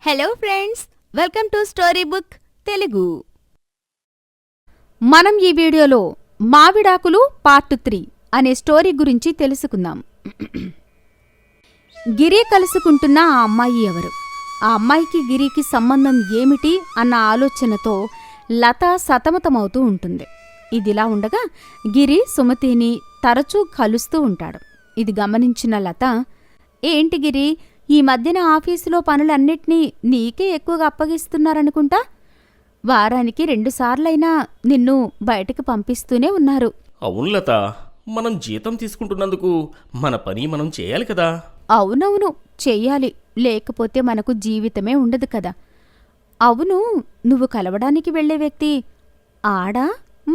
Hello friends, welcome to story book Telugu. మనం ఈ వీడియోలో మావిడాకులు పార్ట్ 3 అనే స్టోరీ గురించి తెలుసుకుందాం. గిరి కలుసుకుంటున్న ఆ అమ్మాయి ఎవరు? ఆ అమ్మాయికి గిరికి సంబంధం ఏమిటి అన్న ఆలోచనతో లత సతమతమవుతూ ఉంటుంది. ఇదిలా ఉండగా గిరి సుమతిని తరచూ కలుస్తూ ఉంటాడు. ఇది గమనించిన లత, ఏంటి గిరి, ఈ మధ్యన ఆఫీసులో పనులన్నిటినీ నీకే ఎక్కువగా అప్పగిస్తున్నారనుకుంటా. వారానికి 2 సార్లైనా నిన్ను బయటకు పంపిస్తూనే ఉన్నారు. అవును లత, మనం జీతం తీసుకుంటున్నందుకు మన పని మనం చేయాలి కదా. అవునవును, చెయ్యాలి, లేకపోతే మనకు జీవితమే ఉండదు కదా. అవును, నువ్వు కలవడానికి వెళ్లే వ్యక్తి ఆడా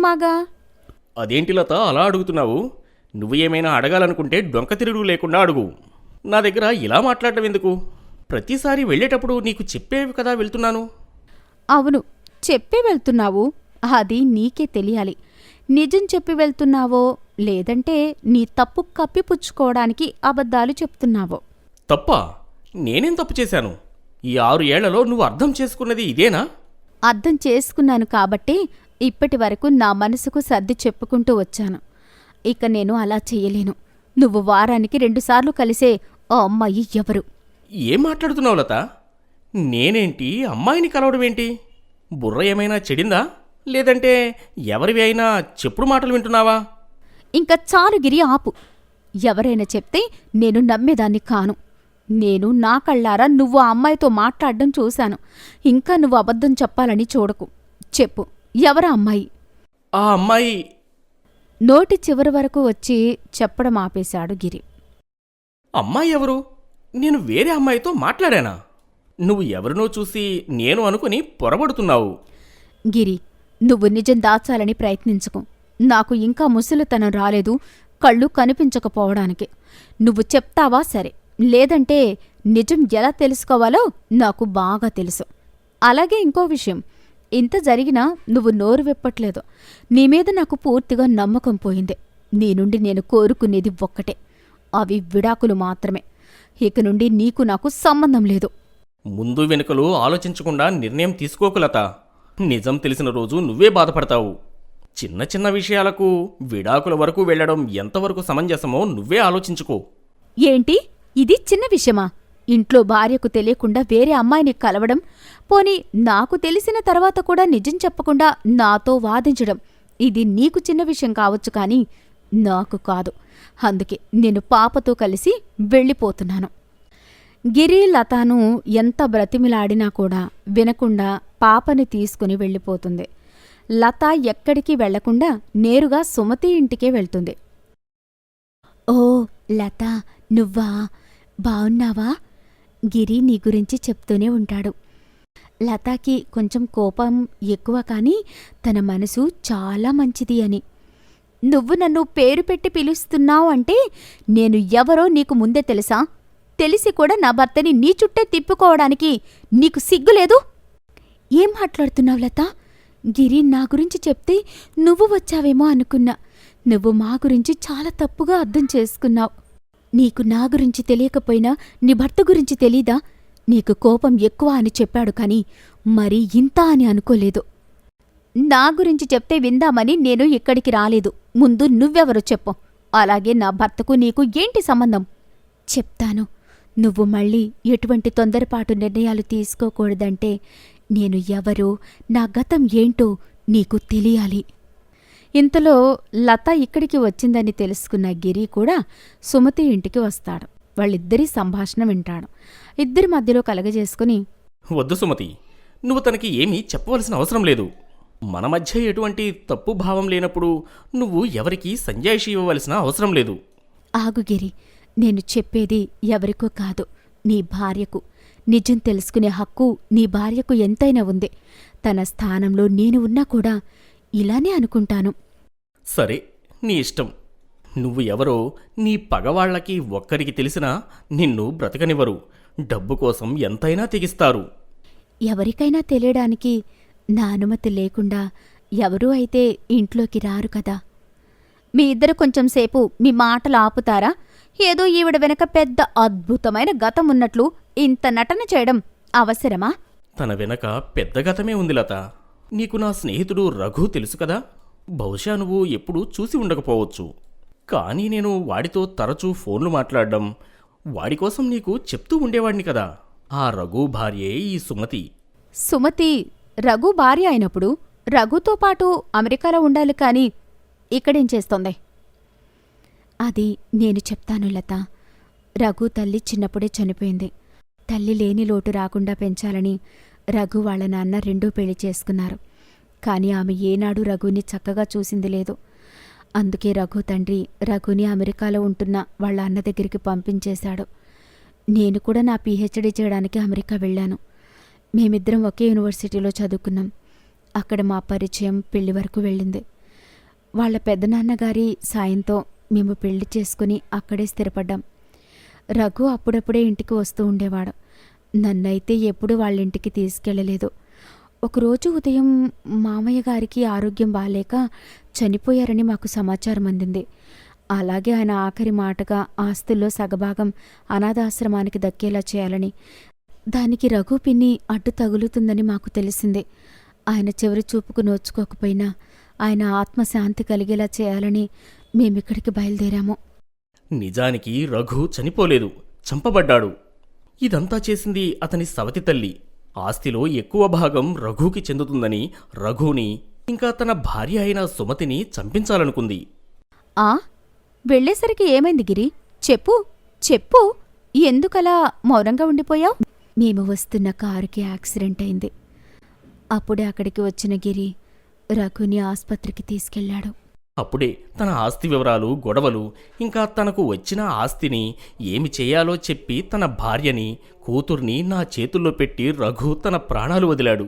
మగా? అదేంటి లత అలా అడుగుతున్నావు? నువ్వు ఏమైనా అడగాలనుకుంటే డొంక తిరుగుడు లేకుండా అడుగు. నా దగ్గర ఇలా మాట్లాడటం ఎందుకు? ప్రతిసారి వెళ్ళేటప్పుడు నీకు చెప్పేవి కదా వెళ్తున్నాను. అవును, చెప్పి వెళ్తున్నావు, అది నీకే తెలియాలి. నిజం చెప్పి వెళ్తున్నావో లేదంటే నీ తప్పు కప్పిపుచ్చుకోవడానికి అబద్ధాలు చెప్తున్నావో? తప్పా? నేనేం తప్పు చేశాను? ఈ 6 ఏళ్లలో నువ్వు అర్థం చేసుకున్నది ఇదేనా? అర్థం చేసుకున్నాను కాబట్టే ఇప్పటి వరకు నా మనసుకు సర్ది చెప్పుకుంటూ వచ్చాను. ఇక నేను అలా చెయ్యలేను. నువ్వు వారానికి 2 సార్లు కలిసే ఆ అమ్మాయి ఎవరు? ఏం మాట్లాడుతున్నావు లత? నేనేంటి అమ్మాయిని కలవడమేంటి? బుర్ర ఏమైనా చెడిందా? లేదంటే ఎవరివి అయినా చెప్పుడు మాటలు వింటున్నావా? ఇంకా చాలు గిరి, ఆపు. ఎవరైనా చెప్తే నేను నమ్మేదాన్ని కాను. నేను నా కళ్ళారా నువ్వు ఆ అమ్మాయితో మాట్లాడడం చూశాను. ఇంకా నువ్వు అబద్ధం చెప్పాలని చూడకు. చెప్పు, ఎవరా అమ్మాయి? ఆ అమ్మాయి నోటి చివరి వరకు వచ్చి చెప్పడం ఆపేశాడు గిరి. అమ్మాయి ఎవరు? నేను వేరే అమ్మాయితో మాట్లాడానా? నువ్వు ఎవరినో చూసి నేను అనుకుని పొరబడుతున్నావు. గిరి, నువ్వు నిజం దాచాలని ప్రయత్నించుకో. నాకు ఇంకా ముసలితనం రాలేదు, కళ్ళు కనిపించకపోవడానికి. నువ్వు చెప్తావా సరే, లేదంటే నిజం ఎలా తెలుసుకోవాలో నాకు బాగా తెలుసు. అలాగే ఇంకో విషయం, ఇంత జరిగినా నువ్వు నోరు విప్పట్లేదు. నీమీద నాకు పూర్తిగా నమ్మకం పోయింది. నీ నుండి నేను కోరుకునేది ఒక్కటే, అవి విడాకులు మాత్రమే. ఇక నుండి నీకు నాకు సంబంధం లేదు. ముందు వెనుకలు ఆలోచించకుండా నిర్ణయం తీసుకోకులత. నిజం తెలిసిన రోజు నువ్వే బాధపడతావు. చిన్న చిన్న విషయాలకు విడాకుల వరకు వెళ్లడం ఎంతవరకు సమంజసమో నువ్వే ఆలోచించుకో. ఏంటి, ఇది చిన్న విషయమా? ఇంట్లో భార్యకు తెలియకుండా వేరే అమ్మాయిని కలవడం, పోనీ నాకు తెలిసిన తర్వాత కూడా నిజం చెప్పకుండా నాతో వాదించడం, ఇది నీకు చిన్న విషయం కావచ్చు కానీ నాకు కాదు. అందుకే నేను పాపతో కలిసి వెళ్ళిపోతున్నాను. గిరి లతాను ఎంత బ్రతిమిలాడినా కూడా వినకుండా పాపని తీసుకుని వెళ్ళిపోతుంది. లత ఎక్కడికి వెళ్లకుండా నేరుగా సుమతి ఇంటికే వెళ్తుంది. ఓ లత, నువ్వా? బావున్నావా? గిరి నీ గురించి చెప్తూనే ఉంటాడు. లతాకి కొంచెం కోపం ఎక్కువ కానీ తన మనసు చాలా మంచిది అని. నువ్వు నన్ను పేరు పెట్టి పిలుస్తున్నావు అంటే నేను ఎవరో నీకు ముందే తెలుసా? తెలిసి కూడా నా భర్తని నీ చుట్టే తిప్పుకోవడానికి నీకు సిగ్గులేదు? ఏం మాట్లాడుతున్నావు లత? గిరి నా గురించి చెప్తే నువ్వు వచ్చావేమో అనుకున్నా. నువ్వు మా గురించి చాలా తప్పుగా అర్థం చేసుకున్నావు. నీకు నా గురించి తెలియకపోయినా నీ భర్త గురించి తెలీదా? నీకు కోపం ఎక్కువ అని చెప్పాడు కానీ మరీ ఇంత అని అనుకోలేదు. నా గురించి చెప్తే విందామని నేను ఇక్కడికి రాలేదు. ముందు నువ్వెవరో చెప్పు. అలాగే నా భర్తకు నీకు ఏంటి సంబంధం? చెప్తాను. నువ్వు మళ్ళీ ఎటువంటి తొందరపాటు నిర్ణయాలు తీసుకోకూడదంటే నేను ఎవరో, నా గతం ఏంటో నీకు తెలియాలి. ఇంతలో లత ఇక్కడికి వచ్చిందని తెలుసుకున్న గిరి కూడా సుమతి ఇంటికి వస్తాడు. వాళ్ళిద్దరి సంభాషణ వింటాడు. ఇద్దరి మధ్యలో కలగజేసుకుని, వద్దు సుమతి, నువ్వు తనకి ఏమీ చెప్పవలసిన అవసరం లేదు. మన మధ్య ఎటువంటి తప్పు భావం లేనప్పుడు నువ్వు ఎవరికీ సంజాయిషి ఇవ్వవలసిన అవసరం లేదు. ఆగు గిరి, నేను చెప్పేది ఎవరికో కాదు, నీ భార్యకు. నిజం తెలుసుకునే హక్కు నీ భార్యకు ఎంతైనా ఉంది. తన స్థానంలో నేను ఉన్నా కూడా ఇలానే అనుకుంటాను. సరే, నీ ఇష్టం. నువ్వు ఎవరో నీ పగవాళ్లకి ఒక్కరికి తెలిసినా నిన్ను బ్రతకనివ్వరు. డబ్బు కోసం ఎంతైనా తెగిస్తారు. ఎవరికైనా తెలియడానికి నా అనుమతి లేకుండా ఎవరూ అయితే ఇంట్లోకి రారు కదా. మీ ఇద్దరు కొంచెంసేపు మీ మాటలు ఆపుతారా? ఏదో ఈవిడ వెనక పెద్ద అద్భుతమైన గతం ఉన్నట్లు ఇంత నటన చేయడం అవసరమా? తన వెనక పెద్ద గతమే ఉంది లత. నీకు నా స్నేహితుడు రఘు తెలుసు కదా. బహుశా నువ్వు ఎప్పుడూ చూసి ఉండకపోవచ్చు. కానీ నేను వాడితో తరచూ ఫోన్లు మాట్లాడడం, వాడి కోసం నీకు చెప్తూ ఉండేవాడిని కదా. ఆ రఘు భార్యే ఈ సుమతి. సుమతి రఘు భార్య అయినప్పుడు రఘుతో పాటు అమెరికాలో ఉండాలి కాని ఇక్కడేం చేస్తోంది? అది నేను చెప్తాను లత. రఘు తల్లి చిన్నప్పుడే చనిపోయింది. తల్లి లేని లోటు రాకుండా పెంచాలని రఘు వాళ్ళ నాన్న రెండో పెళ్లి చేసుకున్నారు. కాని ఆమె ఏనాడు రఘుని చక్కగా చూసింది లేదు. అందుకే రఘు తండ్రి రఘుని అమెరికాలో ఉంటున్న వాళ్ళ అన్న దగ్గరికి పంపించేశాడు. నేను కూడా నా పీహెచ్డీ చేయడానికి అమెరికా వెళ్ళాను. మేమిద్దరం ఒకే యూనివర్సిటీలో చదువుకున్నాం. అక్కడ మా పరిచయం పెళ్లి వరకు వెళ్ళింది. వాళ్ళ పెద్దనాన్నగారి సాయంతో మేము పెళ్లి చేసుకుని అక్కడే స్థిరపడ్డాం. రఘు అప్పుడప్పుడే ఇంటికి వస్తూ ఉండేవాడు. నన్నైతే ఎప్పుడూ వాళ్ళింటికి తీసుకెళ్లలేదు. ఒకరోజు ఉదయం మామయ్య గారికి ఆరోగ్యం బాలేక చనిపోయారని మాకు సమాచారం అందింది. అలాగే ఆయన ఆఖరి మాటగా ఆస్తుల్లో సగభాగం అనాథాశ్రమానికి దక్కేలా చేయాలని, దానికి రఘు పిన్ని అడ్డు తగులుతుందని మాకు తెలిసింది. ఆయన చివరి చూపుకు నోచుకోకపోయినా ఆయన ఆత్మశాంతి కలిగేలా చేయాలని మేమిక్కడికి బయలుదేరాము. నిజానికి రఘు చనిపోలేదు, చంపబడ్డాడు. ఇదంతా చేసింది అతని సవతి తల్లి. ఆస్తిలో ఎక్కువ భాగం రఘుకి చెందుతుందని రఘుని, ఇంకా తన భార్య అయిన సుమతిని చంపించాలనుకుంది. ఆ వెళ్ళేసరికి ఏమైంది గిరి? చెప్పు చెప్పు, ఎందుకలా మౌనంగా ఉండిపోయావు? మేము వస్తున్న కారుకి యాక్సిడెంట్ అయింది. అప్పుడే అక్కడికి వచ్చిన గిరి రఘుని ఆస్పత్రికి తీసుకెళ్లాడు. అప్పుడే తన ఆస్తి వివరాలు, గొడవలు, ఇంకా తనకు వచ్చిన ఆస్తిని ఏమి చేయాలో చెప్పి తన భార్యని, కూతుర్ని నా చేతుల్లో పెట్టి రఘు తన ప్రాణాలు వదిలాడు.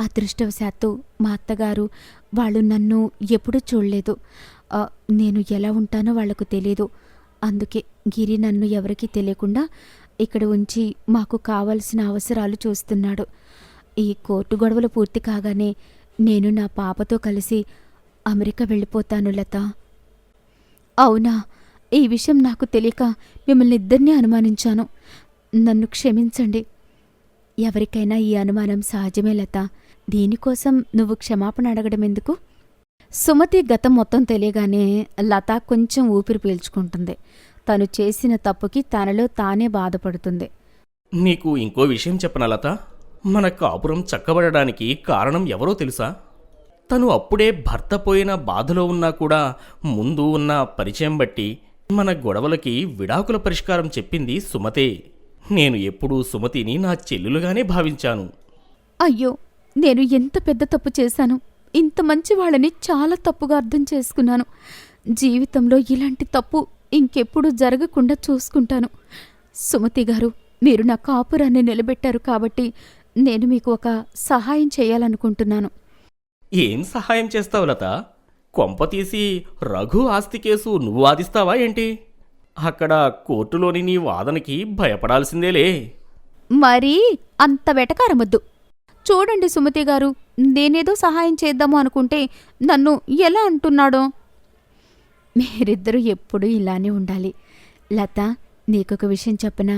అదృష్టవశాత్తు మా అత్తగారు వాళ్ళు నన్ను ఎప్పుడూ చూడలేదు. నేను ఎలా ఉంటానో వాళ్లకు తెలీదు. అందుకే గిరి నన్ను ఎవరికీ తెలియకుండా ఇక్కడ ఉంచి మాకు కావలసిన అవసరాలు చూస్తున్నాడు. ఈ కోర్టు గొడవలు పూర్తి కాగానే నేను నా పాపతో కలిసి అమెరికా వెళ్ళిపోతాను లత. అవునా? ఈ విషయం నాకు తెలియక మిమ్మల్ని ఇద్దరినీ అనుమానించాను. నన్ను క్షమించండి. ఎవరికైనా ఈ అనుమానం సహజమే లత. దీనికోసం నువ్వు క్షమాపణ అడగడం ఎందుకు? సుమతి గతం మొత్తం తెలియగానే లత కొంచెం ఊపిరి పీల్చుకుంటుంది. తను చేసిన తప్పుకి తనలో తానే బాధపడుతుంది. నీకు ఇంకో విషయం చెప్పనా లత? మన కాపురం చక్కబడడానికి కారణం ఎవరో తెలుసా? తను అప్పుడే భర్త పోయిన బాధలో ఉన్నా కూడా ముందు ఉన్న పరిచయం బట్టి మన గొడవలకి విడాకుల పరిష్కారం చెప్పింది సుమతే. నేను ఎప్పుడూ సుమతిని నా చెల్లెలుగానే భావించాను. అయ్యో, నేను ఎంత పెద్ద తప్పు చేశాను. ఇంత మంచి వాళ్ళని చాలా తప్పుగా అర్థం చేసుకున్నాను. జీవితంలో ఇలాంటి తప్పు ఇంకెప్పుడు జరగకుండా చూసుకుంటాను. సుమతి గారు, మీరు నా కాపురాన్ని నిలబెట్టారు కాబట్టి నేను మీకు ఒక సహాయం చేయాలనుకుంటున్నాను. ఏం సహాయం చేస్తావు లత? కొంపతీసి రఘు ఆస్తి కేసు నువ్వు వాదిస్తావా ఏంటి? అక్కడ కోర్టులోని నీ వాదనకి భయపడాల్సిందేలే. మరీ అంత వెటకారమొద్దు. చూడండి సుమతి గారు, నేనేదో సహాయం చేద్దాము అనుకుంటే నన్ను ఎలా అంటున్నాడో. మీరిద్దరూ ఎప్పుడూ ఇలానే ఉండాలి. లత, నీకొక విషయం చెప్పనా?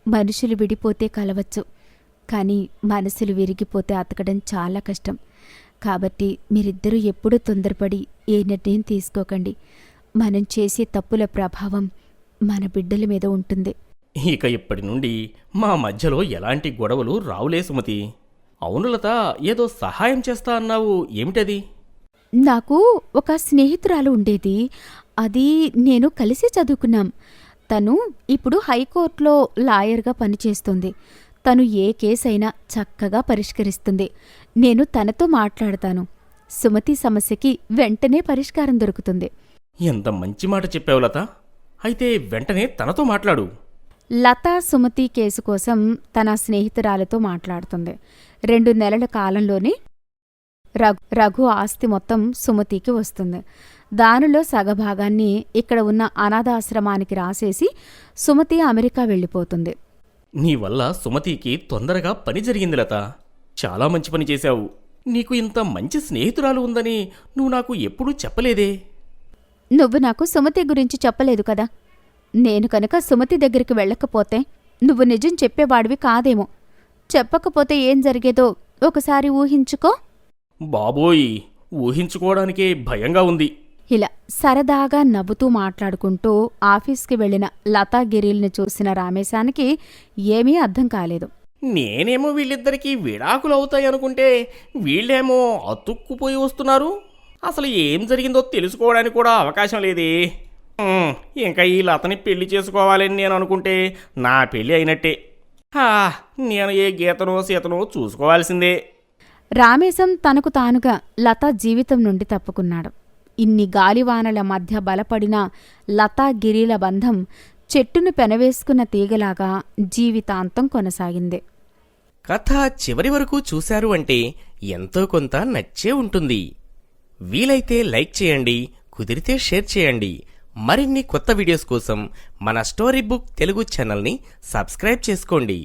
మనుషులు విడిపోతే కలవచ్చు, కానీ మనసులు విరిగిపోతే అతకడం చాలా కష్టం. కాబట్టి మీరిద్దరూ ఎప్పుడూ తొందరపడి ఏ నిర్ణయం తీసుకోకండి. మనం చేసే తప్పుల ప్రభావం మన బిడ్డల మీద ఉంటుంది. ఇక ఇప్పటి నుండి మా మధ్యలో ఎలాంటి గొడవలు రావులే సుమతి. అవును లత, ఏదో సహాయం చేస్తా అన్నావు, ఏమిటది? నాకు ఒక స్నేహితురాలు ఉండేది. అది నేను కలిసి చదువుకున్నాం. తను ఇప్పుడు హైకోర్టులో లాయర్గా పనిచేస్తుంది. తను ఏ కేసైనా చక్కగా పరిష్కరిస్తుంది. నేను తనతో మాట్లాడతాను. సుమతి సమస్యకి వెంటనే పరిష్కారం దొరుకుతుంది. ఎంత మంచి మాట చెప్పావు లత. అయితే వెంటనే తనతో మాట్లాడు. లత సుమతి కేసు కోసం తన స్నేహితురాలతో మాట్లాడుతుంది. 2 నెలల కాలంలోనే రఘు ఆస్తి మొత్తం సుమతికి వస్తుంది. దానిలో సగభాగాన్ని ఇక్కడ ఉన్న అనాథాశ్రమానికి రాసేసి సుమతి అమెరికా వెళ్ళిపోతుంది. నీ వల్ల సుమతికి తొందరగా పని జరిగింది లత. చాలా మంచి పని చేశావు. నీకు ఇంత మంచి స్నేహితురాలు ఉందని నువ్వు నాకు ఎప్పుడూ చెప్పలేదే. నువ్వు నాకు సుమతి గురించి చెప్పలేదు కదా. నేను కనుక సుమతి దగ్గరికి వెళ్ళకపోతే నువ్వు నిజం చెప్పేవాడివి కాదేమో. చెప్పకపోతే ఏం జరిగేదో ఒకసారి ఊహించుకో. బాబోయ్, ఊహించుకోవడానికే భయంగా ఉంది. ఇలా సరదాగా నవ్వుతూ మాట్లాడుకుంటూ ఆఫీస్కి వెళ్లిన లతాగిరిల్ని చూసిన రామేశానికి ఏమీ అర్థం కాలేదు. నేనేమో వీళ్ళిద్దరికీ విడాకులు అవుతాయనుకుంటే వీళ్ళేమో అతుక్కుపోయి వస్తున్నారు. అసలు ఏం జరిగిందో తెలుసుకోవడానికి కూడా అవకాశం లేదే. ఇంకా ఈ లతని పెళ్లి చేసుకోవాలని నేను అనుకుంటే నా పెళ్లి అయినట్టే. నేను ఏ గీతనో సీతనో చూసుకోవాల్సిందే. రామేశం తనకు తానుగా లతా జీవితం నుండి తప్పుకున్నాడు. ఇన్ని గాలివానల మధ్య బలపడిన లతాగిరిల బంధం చెట్టును పెనవేసుకున్న తీగలాగా జీవితాంతం కొనసాగింది. కథ చివరి వరకు చూశారు అంటే ఎంతో కొంత నచ్చే ఉంటుంది. వీలైతే లైక్ చేయండి, కుదిరితే షేర్ చేయండి. మరిన్ని కొత్త వీడియోస్ కోసం మన స్టోరీ బుక్ తెలుగు ఛానల్ని సబ్స్క్రైబ్ చేసుకోండి.